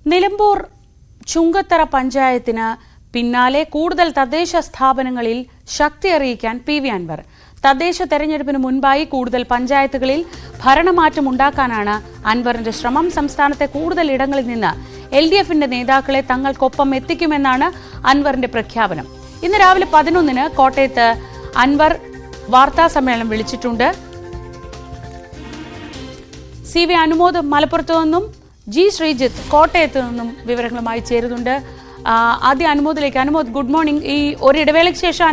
നിലമ്പൂർ ചുങ്കത്തറ പഞ്ചായത്തിന് പിന്നാലെ കൂടുതൽ തദ്ദേശ സ്ഥാപനങ്ങളിൽ ശക്തി അറിയിക്കാൻ പി.വി. അൻവർ. തദ്ദേശ തെരഞ്ഞെടുപ്പിന് മുൻപായി കൂടുതൽ പഞ്ചായത്തുകളിൽ ഭരണമാറ്റം ഉണ്ടാക്കാനാണ് അൻവറിന്റെ ശ്രമം. സംസ്ഥാനത്തെ കൂടുതൽ ഇടങ്ങളിൽ നിന്ന് LDF-ന്റെ നേതാക്കളെ തങ്ങൾക്കൊപ്പം എത്തിക്കുമെന്നാണ് അൻവറിന്റെ പ്രഖ്യാപനം. ഇന്ന് രാവിലെ 11-ന് കോട്ടയത്ത് അൻവർ വാർത്താ സമ്മേളനം വിളിച്ചിട്ടുണ്ട്. CV അനുമോദ് മലപ്പുറത്തു നിന്നും G. ശ്രീജിത്ത് കോട്ടയത്ത് നിന്നും വിവരങ്ങളുമായി ചേരുന്നുണ്ട്. ആദ്യ അനുമോദിലേക്ക്. Anumod, good morning. ഈ ഒരു ഇടവേളയ്ക്ക് ശേഷം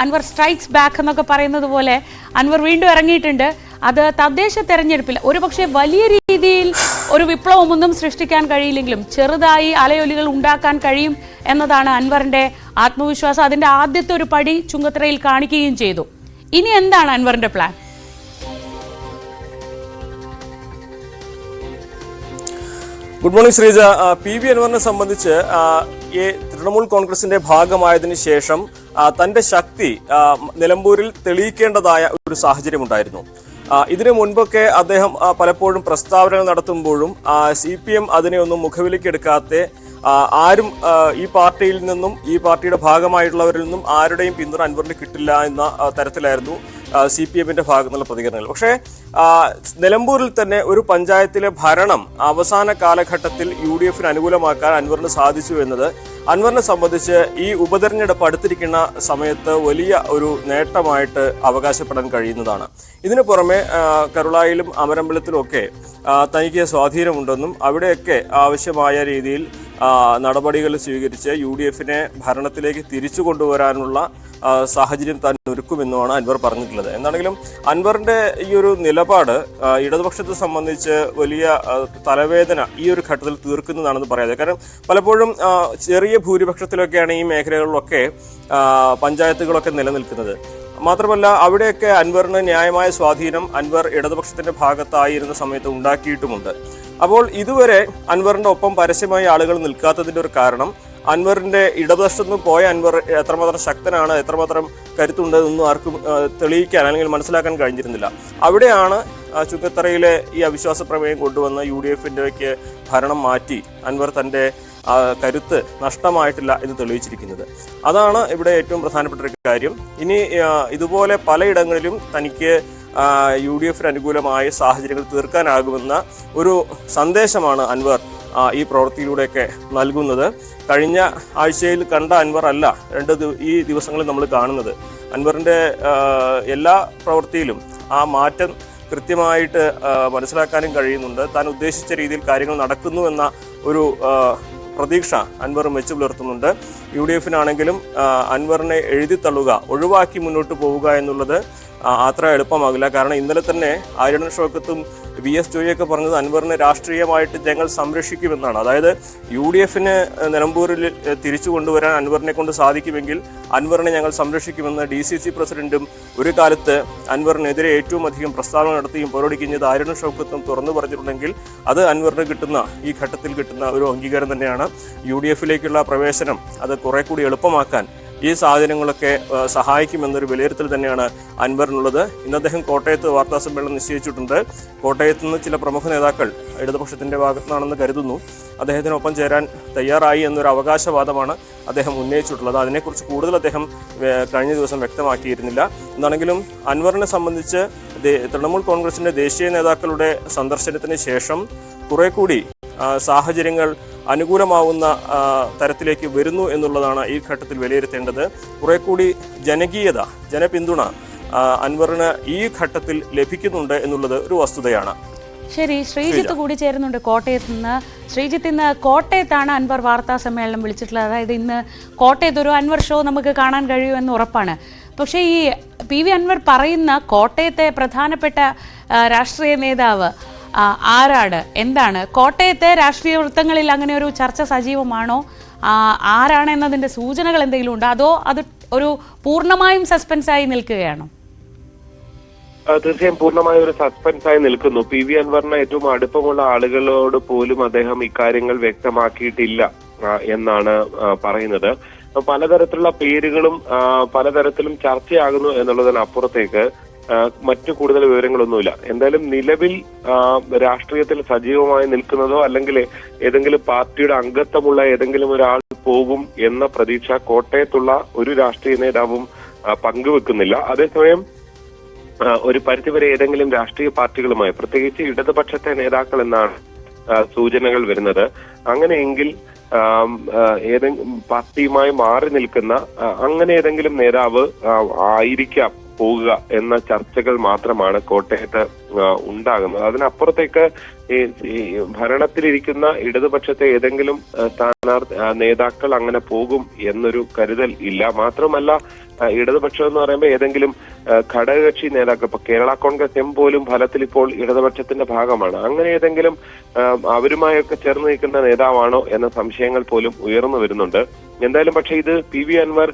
അൻവർ സ്ട്രൈക്സ് ബാക്ക് എന്നൊക്കെ പറയുന്നത് പോലെ അൻവർ വീണ്ടും ഇറങ്ങിയിട്ടുണ്ട്. അത് തദ്ദേശ തെരഞ്ഞെടുപ്പിൽ ഒരുപക്ഷെ വലിയ രീതിയിൽ ഒരു വിപ്ലവമൊന്നും സൃഷ്ടിക്കാൻ കഴിയില്ലെങ്കിലും ചെറുതായി അലയൊലികൾ ഉണ്ടാക്കാൻ കഴിയും എന്നതാണ് അൻവറിന്റെ ആത്മവിശ്വാസം. അതിന്റെ ആദ്യത്തെ ഒരു പടി ചുങ്കത്തറയിൽ കാണിക്കുകയും ചെയ്തു. ഇനി എന്താണ് അൻവറിന്റെ plan? Good morning Sreeja. PV. അൻവറിനെ സംബന്ധിച്ച് തൃണമൂൽ കോൺഗ്രസിന്റെ ഭാഗമായതിനു ശേഷം തന്റെ ശക്തി നിലമ്പൂരിൽ തെളിയിക്കേണ്ടതായ ഒരു സാഹചര്യമുണ്ടായിരുന്നു. ഇതിനു മുൻപൊക്കെ അദ്ദേഹം പലപ്പോഴും പ്രസ്താവനകൾ നടത്തുമ്പോഴും CPM അതിനെ ഒന്നും മുഖവിലേക്കെടുക്കാതെ ആരും ഈ പാർട്ടിയിൽ നിന്നും ഈ പാർട്ടിയുടെ ഭാഗമായിട്ടുള്ളവരിൽ നിന്നും ആരുടെയും പിന്തുണ അൻവറിന് കിട്ടില്ല എന്ന തരത്തിലായിരുന്നു CPM-ന്റെ ഭാഗത്തു നിന്നുള്ള പ്രതികരണങ്ങൾ. പക്ഷേ നിലമ്പൂരിൽ തന്നെ ഒരു പഞ്ചായത്തിലെ ഭരണം അവസാന കാലഘട്ടത്തിൽ UDF-ന് അനുകൂലമാക്കാൻ അൻവറിന് സാധിച്ചു എന്നത് അൻവറിനെ സംബന്ധിച്ച് ഈ ഉപതെരഞ്ഞെടുപ്പ് അടുത്തിരിക്കുന്ന സമയത്ത് വലിയ ഒരു നേട്ടമായിട്ട് അവകാശപ്പെടാൻ കഴിയുന്നതാണ്. ഇതിനു പുറമെ കരുളായിലും അമരമ്പലത്തിലും ഒക്കെ തനിക്ക് സ്വാധീനമുണ്ടെന്നും അവിടെയൊക്കെ ആവശ്യമായ രീതിയിൽ നടപടികൾ സ്വീകരിച്ച് UDF-നെ ഭരണത്തിലേക്ക് തിരിച്ചു കൊണ്ടുവരാനുള്ള സാഹചര്യം താൻ ഒരുക്കുമെന്നുമാണ് അൻവർ പറഞ്ഞിട്ടുള്ളത്. എന്താണെങ്കിലും അൻവറിന്റെ ഈ ഒരു നിലപാട് ഇടതുപക്ഷത്തെ സംബന്ധിച്ച് വലിയ തലവേദന ഈ ഒരു ഘട്ടത്തിൽ തീർക്കുന്നതാണെന്ന് പറയാതെ. കാരണം പലപ്പോഴും ചെറിയ ഭൂരിപക്ഷത്തിലൊക്കെയാണ് ഈ മേഖലകളിലൊക്കെ പഞ്ചായത്തുകളൊക്കെ നിലനിൽക്കുന്നത്. മാത്രമല്ല അവിടെയൊക്കെ അൻവറിന് ന്യായമായ സ്വാധീനം അൻവർ ഇടതുപക്ഷത്തിന്റെ ഭാഗത്തായിരുന്ന സമയത്ത് ഉണ്ടാക്കിയിട്ടുമുണ്ട്. അപ്പോൾ ഇതുവരെ അൻവറിന്റെ ഒപ്പം പരസ്യമായി ആളുകൾ നിൽക്കാത്തതിന്റെ ഒരു കാരണം അൻവറിന്റെ ഇടതുപക്ഷത്തു നിന്ന് പോയ അൻവർ എത്രമാത്രം ശക്തനാണ്, എത്രമാത്രം കരുത്തുണ്ട് എന്നൊന്നും ആർക്കും തെളിയിക്കാൻ അല്ലെങ്കിൽ മനസ്സിലാക്കാൻ കഴിഞ്ഞിരുന്നില്ല. അവിടെയാണ് ചുങ്കത്തറയിലെ ഈ അവിശ്വാസ പ്രമേയം കൊണ്ടുവന്ന് UDF-ന്റെ ഭരണം മാറ്റി അൻവർ തന്റെ കരുത്ത് നഷ്ടമായിട്ടില്ല എന്ന് തെളിയിച്ചിരിക്കുന്നത്. അതാണ് ഇവിടെ ഏറ്റവും പ്രധാനപ്പെട്ട ഒരു കാര്യം. ഇനി ഇതുപോലെ പലയിടങ്ങളിലും തനിക്ക് UDF-ന് അനുകൂലമായ സാഹചര്യങ്ങൾ തീർക്കാനാകുമെന്ന ഒരു സന്ദേശമാണ് അൻവർ ഈ പ്രവൃത്തിയിലൂടെയൊക്കെ നൽകുന്നത്. കഴിഞ്ഞ ആഴ്ചയിൽ കണ്ട അൻവർ അല്ല ഈ ദിവസങ്ങളിൽ നമ്മൾ കാണുന്നത്. അൻവറിന്റെ എല്ലാ പ്രവൃത്തിയിലും ആ മാറ്റം കൃത്യമായിട്ട് മനസ്സിലാക്കാനും കഴിയുന്നുണ്ട്. താൻ ഉദ്ദേശിച്ച രീതിയിൽ കാര്യങ്ങൾ നടക്കുന്നു എന്ന ഒരു പ്രതീക്ഷ അൻവർ വെച്ചു പുലർത്തുന്നുണ്ട്. UDF-നാണെങ്കിലും അൻവറിനെ എഴുതിത്തള്ളുക, ഒഴിവാക്കി മുന്നോട്ട് പോവുക എന്നുള്ളത് അത്ര എളുപ്പമാകില്ല. കാരണം ഇന്നലെ തന്നെ ആര്യടൻ ഷൗക്കത്തും VS ജോയിയൊക്കെ പറഞ്ഞത് അൻവറിനെ രാഷ്ട്രീയമായിട്ട് ഞങ്ങൾ സംരക്ഷിക്കുമെന്നാണ്. അതായത് UDF-ന് നിലമ്പൂരിൽ തിരിച്ചു കൊണ്ടുവരാൻ അൻവറിനെ കൊണ്ട് സാധിക്കുമെങ്കിൽ അൻവറിനെ ഞങ്ങൾ സംരക്ഷിക്കുമെന്ന് DCC പ്രസിഡന്റും ഒരു കാലത്ത് അൻവറിനെതിരെ ഏറ്റവും അധികം പ്രസ്താവന നടത്തിയും പോരടിക്കുന്നത് ആര്യടൻ ഷൗക്കത്തും തുറന്നു പറഞ്ഞിട്ടുണ്ടെങ്കിൽ അത് അൻവറിന് കിട്ടുന്ന ഈ ഘട്ടത്തിൽ കിട്ടുന്ന ഒരു അംഗീകാരം തന്നെയാണ്. UDF-ലേക്കുള്ള പ്രവേശനം അത് കുറെ കൂടി എളുപ്പമാക്കാൻ ഈ സാഹചര്യങ്ങളൊക്കെ സഹായിക്കുമെന്നൊരു വിലയിരുത്തൽ തന്നെയാണ് അൻവറിനുള്ളത്. ഇന്ന് അദ്ദേഹം കോട്ടയത്ത് വാർത്താ സമ്മേളനം നിശ്ചയിച്ചിട്ടുണ്ട്. കോട്ടയത്ത് നിന്ന് ചില പ്രമുഖ നേതാക്കൾ ഇടതുപക്ഷത്തിന്റെ ഭാഗത്തുനിന്നാണെന്ന് കരുതുന്നു. അദ്ദേഹത്തിനൊപ്പം ചേരാൻ തയ്യാറായി എന്നൊരു അവകാശവാദമാണ് അദ്ദേഹം ഉന്നയിച്ചിട്ടുള്ളത്. അതിനെക്കുറിച്ച് കൂടുതൽ അദ്ദേഹം കഴിഞ്ഞ ദിവസം വ്യക്തമാക്കിയിരുന്നില്ല. എന്നാണെങ്കിലും അൻവറിനെ സംബന്ധിച്ച് തൃണമൂൽ കോൺഗ്രസിന്റെ ദേശീയ നേതാക്കളുടെ സന്ദർശനത്തിന് ശേഷം കുറെ കൂടി സാഹചര്യങ്ങൾ അനുകൂലമാവുന്ന തരത്തിലേക്ക് വരുന്നു എന്നുള്ളതാണ് ഈ ഘട്ടത്തിൽ വിലയിരുത്തേണ്ടത്. കുറെ കൂടി ജനകീയത, ജനപിന്തുണ അൻവറിന് ഈ ഘട്ടത്തിൽ ലഭിക്കുന്നുണ്ട് എന്നുള്ളത് ഒരു വസ്തുതയാണ്. ശരി, ശ്രീജിത്ത് കൂടി ചേരുന്നുണ്ട് കോട്ടയത്ത് നിന്ന്. ശ്രീജിത്ത്, ഇന്ന് കോട്ടയത്താണ് അൻവർ വാർത്താ സമ്മേളനം വിളിച്ചിട്ടുള്ളത്. അതായത് ഇന്ന് കോട്ടയത്ത് ഒരു അൻവർ ഷോ നമുക്ക് കാണാൻ കഴിയുമെന്ന് ഉറപ്പാണ്. പക്ഷേ ഈ പി.വി. അൻവർ പറയുന്ന കോട്ടയത്തെ പ്രധാനപ്പെട്ട രാഷ്ട്രീയ നേതാവ് ആരാണ്, എന്താണ്? കോട്ടയത്തെ രാഷ്ട്രീയ വൃത്തങ്ങളിൽ അങ്ങനെ ഒരു ചർച്ച സജീവമാണോ? ആരാണ് എന്നതിന്റെ സൂചനകൾ എന്തെങ്കിലും ഉണ്ടോ, അതോ അത് ഒരു പൂർണ്ണമായും സസ്പെൻസായി നിൽക്കുകയാണോ? തീർച്ചയായും പൂർണ്ണമായ ഒരു സസ്പെൻസായി നിൽക്കുന്നു. പി.വി. അൻവറിന് ഏറ്റവും അടുപ്പമുള്ള ആളുകളോട് പോലും അദ്ദേഹം ഇക്കാര്യങ്ങൾ വ്യക്തമാക്കിയിട്ടില്ല എന്നാണ് പറയുന്നത്. പലതരത്തിലുള്ള പേരുകളും പലതരത്തിലും ചർച്ചയാകുന്നു എന്നുള്ളതിനപ്പുറത്തേക്ക് മറ്റു കൂടുതൽ വിവരങ്ങളൊന്നുമില്ല. എന്തായാലും നിലവിൽ രാഷ്ട്രീയത്തിൽ സജീവമായി നിൽക്കുന്നതോ അല്ലെങ്കിൽ ഏതെങ്കിലും പാർട്ടിയുടെ അംഗത്വമുള്ള ഏതെങ്കിലും ഒരാൾ പോകും എന്ന പ്രതീക്ഷ കോട്ടയത്തുള്ള ഒരു രാഷ്ട്രീയ നേതാവും പങ്കുവെക്കുന്നില്ല. അതേസമയം ഒരു പരിധിവരെ ഏതെങ്കിലും രാഷ്ട്രീയ പാർട്ടികളുമായി, പ്രത്യേകിച്ച് ഇടതുപക്ഷത്തെ നേതാക്കൾ എന്നാണ് സൂചനകൾ വരുന്നത്. അങ്ങനെയെങ്കിൽ ഏതെങ്കിലും പാർട്ടിയുമായി മാറി നിൽക്കുന്ന അങ്ങനെ ഏതെങ്കിലും നേതാവ് ആയിരിക്കാം പോകുക എന്ന ചർച്ചകൾ മാത്രമാണ് കോട്ടയത്ത് ഉണ്ടാകുന്നത്. അതിനപ്പുറത്തേക്ക് ഈ ഭരണത്തിലിരിക്കുന്ന ഇടതുപക്ഷത്തെ ഏതെങ്കിലും നേതാക്കൾ അങ്ങനെ പോകും എന്നൊരു കരുതൽ ഇല്ല. മാത്രമല്ല ഇടതുപക്ഷം എന്ന് പറയുമ്പോൾ ഏതെങ്കിലും ഘടകകക്ഷി നേതാക്കൾ, ഇപ്പൊ കേരള കോൺഗ്രസ് എം പോലും ഫലത്തിൽ ഇപ്പോൾ ഇടതുപക്ഷത്തിന്റെ ഭാഗമാണ്. അങ്ങനെ ഏതെങ്കിലും അവരുമായൊക്കെ ചേർന്ന് നിൽക്കുന്ന നേതാവാണോ എന്ന സംശയങ്ങൾ പോലും ഉയർന്നു വരുന്നുണ്ട്. എന്തായാലും പക്ഷെ ഇത് PV അൻവർ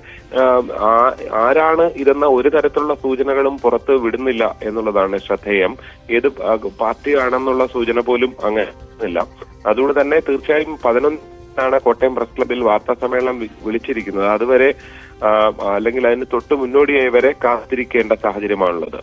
ആരാണ് ഇതെന്ന ഒരു തരത്തിലുള്ള സൂചനകളും പുറത്ത് വിടുന്നില്ല എന്നുള്ളതാണ് ശ്രദ്ധേയം. ഏത് പാർട്ടിയാണെന്നുള്ള സൂചന പോലും അങ്ങനെ. അതുകൊണ്ട് തന്നെ തീർച്ചയായും 11 കോട്ടയം പ്രസ് ക്ലബിൽ വാർത്താ സമ്മേളനം വിളിച്ചിരിക്കുന്നത്. അതുവരെ അല്ലെങ്കിൽ അതിന് തൊട്ട് മുന്നോടിയായി വരെ കാത്തിരിക്കേണ്ട സാഹചര്യമാണുള്ളത്.